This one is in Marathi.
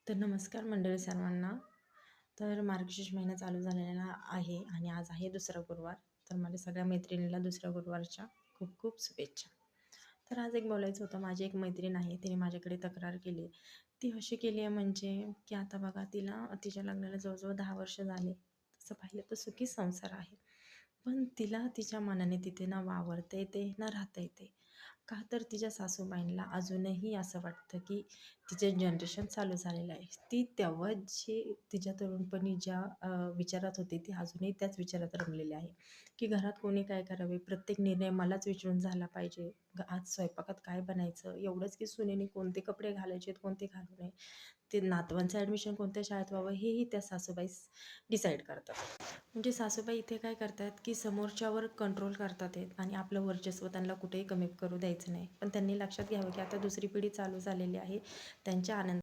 तर नमस्कार मंडळी सर्वांना. तर मार्गशीर्ष महिना चालू झालेला आहे आणि आज आहे दुसरा गुरुवार. तर माझ्या सगळ्या मैत्रिणीला दुसऱ्या गुरुवारच्या खूप खूप शुभेच्छा. तर आज एक बोलायचं होतं. माझी एक मैत्रीण आहे, तिने माझ्याकडे तक्रार केली. ती अशी केली आहे म्हणजे की आता बघा, तिला तिच्या लग्नाला जवळजवळ 10 वर्ष झाले. तसं पाहिलं तर सुखी संसार आहे, पण तिला तिच्या मनाने तिथे ना वावरता येते ना राहता येते. का तर तिच्या सासूबाईंना अजूनही असं वाटतं की तिचं जनरेशन चालू झालेलं आहे. ती तेव्हा जी तिच्या तरुणपणी ज्या विचारात होती, ती अजूनही त्याच विचारात रमलेली आहे, की घरात कोणी काय करावे, प्रत्येक निर्णय मलाच विचारून झाला पाहिजे. आज स्वयंपाकात काय बनायचं, एवढंच की सुनेने कोणते कपडे घालायचे, कोणते घालू नये, ते नातवांचं ॲडमिशन कोणत्या शाळेत व्हावं, हेही त्या सासूबाईच डिसाईड करतात. म्हणजे सासूबाई इथे काय करतात, की समोरच्यावर कंट्रोल करतात आहेत आणि आपलं वर्चस्व त्यांना कुठेही कमी करू द्यायचं नाही. पण त्यांनी लक्षात घ्यावं, की आता दुसरी पिढी चालू झालेली आहे. त्यांच्या आनंद